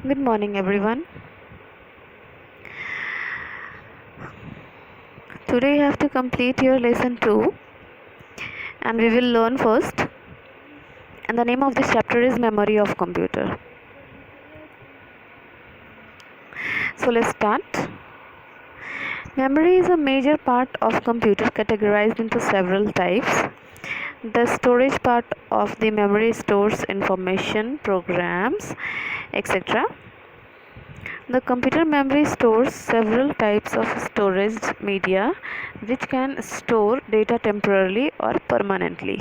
Good morning, everyone. Today you have to complete your lesson 2 and we will learn first. And the name of this chapter is Memory of Computer. So let's start. Memory is a major part of computer categorized into several types. The storage part of the memory stores information, programs, etc. The computer memory stores several types of storage media which can store data temporarily or permanently.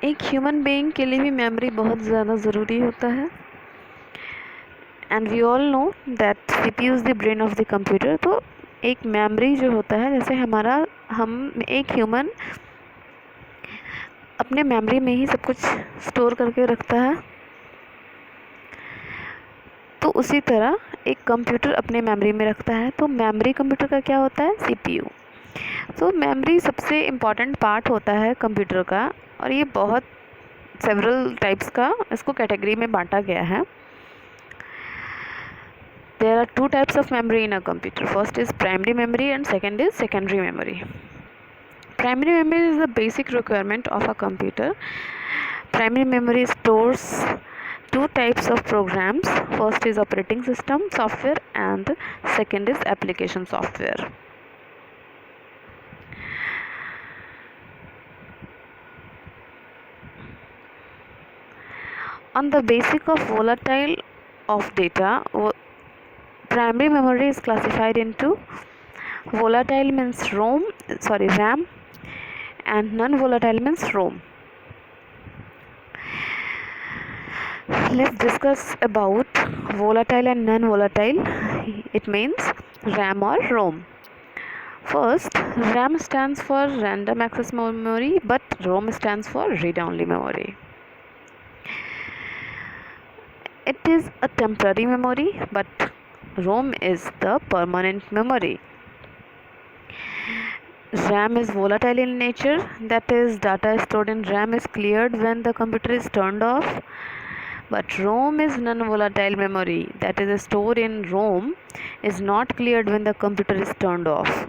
एक human being के लिए भी memory बहुत ज़्यादा ज़रूरी होता है and we all know that CPU is the brain of the computer. तो एक मेमोरी जो होता है, जैसे हम एक ह्यूमन अपने मेमोरी में ही सब कुछ स्टोर करके रखता है, तो उसी तरह एक कंप्यूटर अपने मेमोरी में रखता है। तो मेमोरी कंप्यूटर का क्या होता है? सीपीयू। तो मेमोरी सबसे इम्पॉर्टेंट पार्ट होता है कंप्यूटर का, और ये बहुत सेवरल टाइप्स का इसको कैटेगरी में बांटा गया है। There are two types of memory in a computer. First is primary memory and second is secondary memory. Primary memory is the basic requirement of a computer. Primary memory stores two types of programs. First is operating system software and second is application software. On the basis of volatile of data, primary memory is classified into volatile means RAM, and non-volatile means ROM. Let's discuss about volatile and non-volatile. It means RAM or ROM. First, RAM stands for random access memory, but ROM stands for read-only memory. It is a temporary memory, but ROM is the permanent memory. RAM is volatile in nature, that is, data stored in RAM is cleared when the computer is turned off. But ROM is non-volatile memory, that is, stored in ROM is not cleared when the computer is turned off.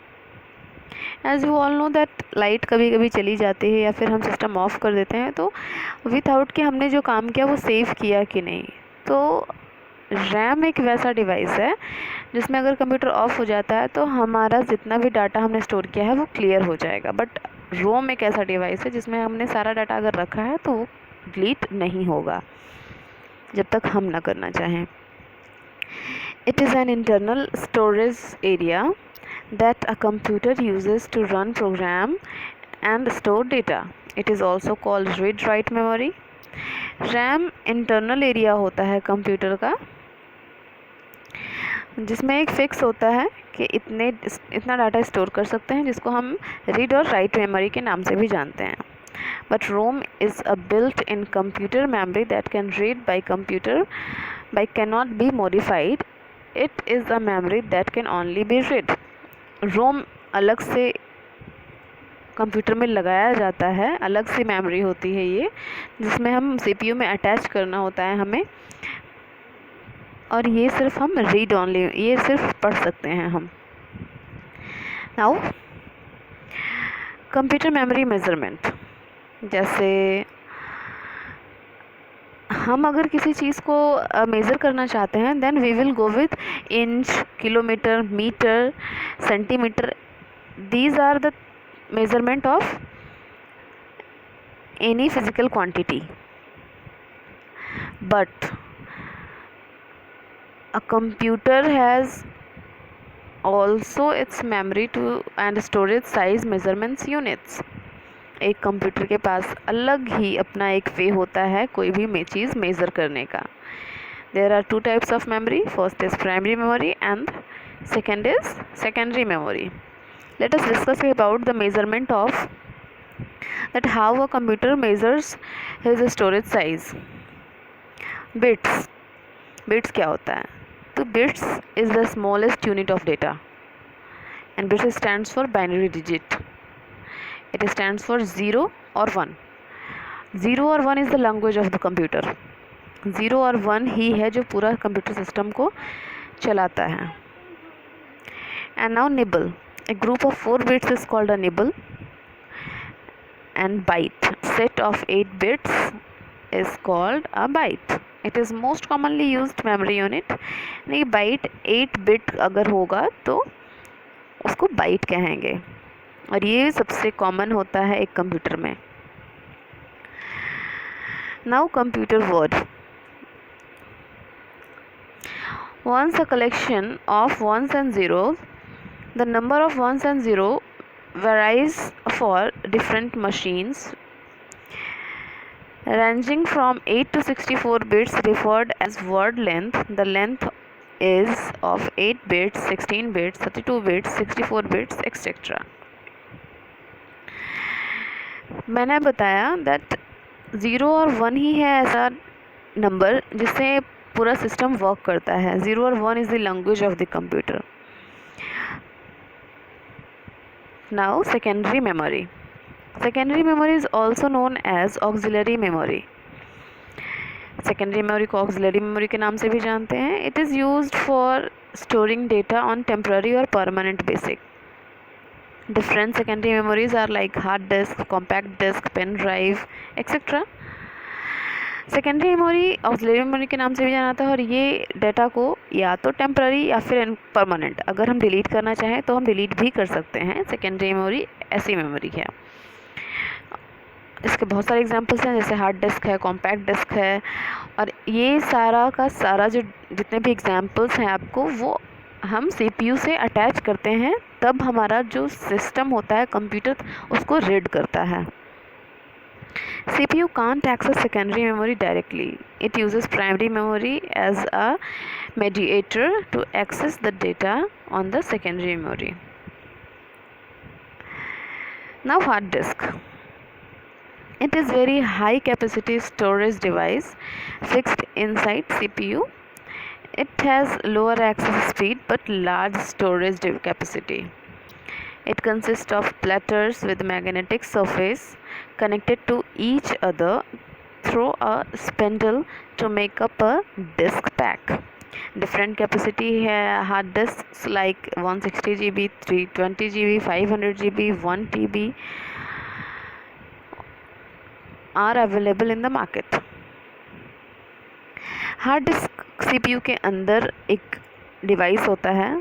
As you all know that light कभी कभी चली जाती है या फिर हम system of कर देते हैं, तो विदाउट कि हमने जो काम किया वो सेव किया कि नहीं। तो रैम एक वैसा डिवाइस है जिसमें अगर कंप्यूटर ऑफ हो जाता है तो हमारा जितना भी डाटा हमने स्टोर किया है वो क्लियर हो जाएगा। बट रोम एक ऐसा डिवाइस है जिसमें हमने सारा डाटा अगर रखा है तो वो डिलीट नहीं होगा जब तक हम ना करना चाहें। It is an internal storage area that a computer uses to run program and store data. It is also called read write memory. RAM internal area होता है कंप्यूटर का जिसमें एक फिक्स होता है कि इतना डाटा स्टोर कर सकते हैं, जिसको हम रीड और राइट मेमोरी के नाम से भी जानते हैं। But ROM is a built in computer memory that can read by computer by cannot be modified. It is a memory that can only be read. रोम अलग से कंप्यूटर में लगाया जाता है, अलग से मेमोरी होती है ये, जिसमें हम सीपीयू में अटैच करना होता है हमें, और ये सिर्फ हम रीड ऑनली, ये सिर्फ पढ़ सकते हैं हम। नाउ कंप्यूटर मेमोरी मेज़रमेंट, जैसे हम अगर किसी चीज़ को मेज़र करना चाहते हैं then we will go with inch, kilometre, metre, centimetre. These are the measurement of any physical quantity, but a computer has also its memory to and storage size measurements units. एक computer के पास अलग ही अपना एक वे होता है कोई भी चीज़ measure करने का। There are two types of memory. First is primary memory and second is secondary memory. Let us discuss about the measurement of that how a computer measures his storage size. Bits क्या होता है? तो bits is the smallest unit of data and bits stands for binary digit. It stands for 0 or 1. 0 और 1 is the language of the computer. 0 और 1 ही है जो पूरा computer system को चलाता है। And now nibble, A group of 4 bits is called a nibble, and byte set of 8 bits is called a byte. It is most commonly used memory unit. नहीं, byte 8 bit अगर होगा तो उसको byte कहेंगे, और ये सबसे कॉमन होता है एक कंप्यूटर में। Now computer word. Once a collection of ones and zeros. The number of ones and zeros varies for different machines, ranging from 8 to 64 bits, referred as word length. The length is of 8 bits, 16 bits, 32 bits, 64 bits, etc. मैंने बताया that 0 और 1 ही है ऐसा number जिससे पूरा system work करता है। 0 और 1 is the language of the computer. Now secondary memory. Secondary memory is also known as auxiliary memory. Secondary memory को auxiliary memory के नाम से भी जानते हैं। It is used for storing data on temporary or permanent basis. Different secondary memories are like hard disk, compact disk, pen drive, etc. Secondary memory auxiliary memory के नाम से भी जाना था, और ये डेटा को या तो टेम्पररी या फिर परमानेंट अगर हम डिलीट करना चाहें तो हम डिलीट भी कर सकते हैं। सेकेंडरी मेमोरी ऐसी मेमोरी है। इसके बहुत सारे एग्जांपल्स हैं, जैसे हार्ड डिस्क है, कॉम्पैक्ट डिस्क है, और ये सारा का सारा जो जितने भी एग्जांपल्स हैं आपको वो हम CPU से अटैच करते हैं, तब हमारा जो सिस्टम होता है कंप्यूटर उसको रीड करता है। CPU can't access secondary memory directly. It uses primary memory as a mediator to access the data on the secondary memory. Now hard disk. It is very high capacity storage device fixed inside CPU. It has lower access speed but large storage capacity. It consists of platters with magnetic surface connected to each other through a spindle to make up a disk pack. Different capacity है hard disks like 160 GB, 320 GB, 500 GB, 1 TB are available in the market. Hard disk CPU के अंदर एक device होता है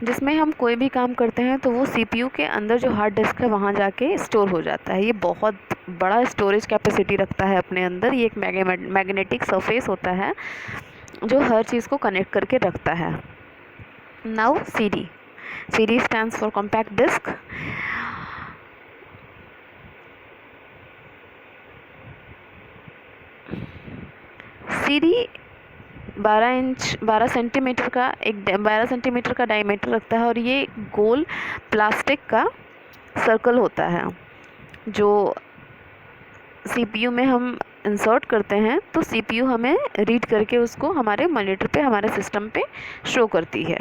जिसमें हम कोई भी काम करते हैं तो वो CPU के अंदर जो हार्ड डिस्क है वहाँ जाके स्टोर हो जाता है। ये बहुत बड़ा स्टोरेज कैपेसिटी रखता है अपने अंदर। ये एक मैग्नेटिक सरफेस होता है जो हर चीज़ को कनेक्ट करके रखता है। Now CD. CD stands for compact disc. CD 12 centimetre का डायमीटर रखता है, और ये गोल प्लास्टिक का सर्कल होता है जो CPU में हम इंसर्ट करते हैं तो CPU हमें रीड करके उसको हमारे मॉनिटर पे, हमारे सिस्टम पे शो करती है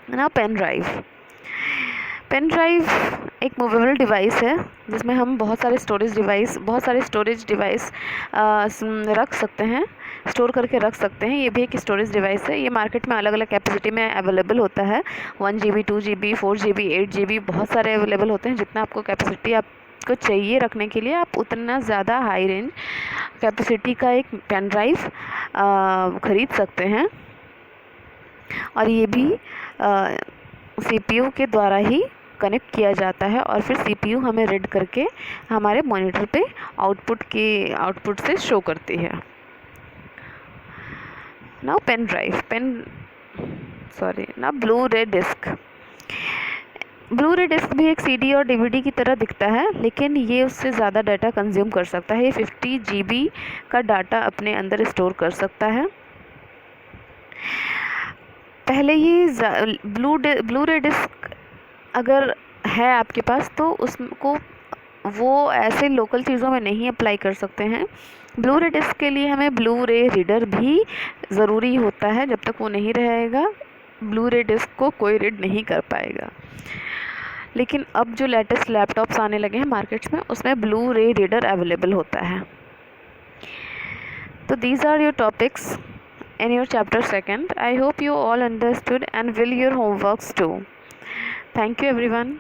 ना। पेन ड्राइव एक मूवेबल डिवाइस है जिसमें हम बहुत सारे स्टोरेज डिवाइस रख सकते हैं, स्टोर करके रख सकते हैं। ये भी एक स्टोरेज डिवाइस है। ये मार्केट में अलग अलग कैपेसिटी में अवेलेबल होता है। 1 GB, 2 GB, 4 GB, 8 GB बहुत सारे अवेलेबल होते हैं। जितना आपको कैपेसिटी आपको चाहिए रखने के लिए आप उतना ज़्यादा हाई रेंज कैपेसिटी का एक पेन ड्राइव ख़रीद सकते हैं, और ये भी CPU के द्वारा ही कनेक्ट किया जाता है, और फिर CPU हमें रीड करके हमारे मॉनिटर पे आउटपुट से शो करती है। Now Blu-ray disc. Blu-ray disc भी एक CD और DVD की तरह दिखता है, लेकिन ये उससे ज़्यादा डाटा कंज्यूम कर सकता है। ये 50 GB का डाटा अपने अंदर स्टोर कर सकता है। पहले ही ब्लू-रे डिस्क अगर है आपके पास तो उसको वो ऐसे लोकल चीज़ों में नहीं अप्लाई कर सकते हैं। ब्लू-रे डिस्क के लिए हमें ब्लू-रे रीडर भी ज़रूरी होता है। जब तक वो नहीं रहेगा ब्लू-रे डिस्क को कोई रीड नहीं कर पाएगा। लेकिन अब जो लेटेस्ट लैपटॉप्स आने लगे हैं मार्केट्स में उसमें ब्लू रे रीडर अवेलेबल होता है। तो these are your topics in your chapter 2nd. I hope you all understood and will your homeworks too. Thank you everyone.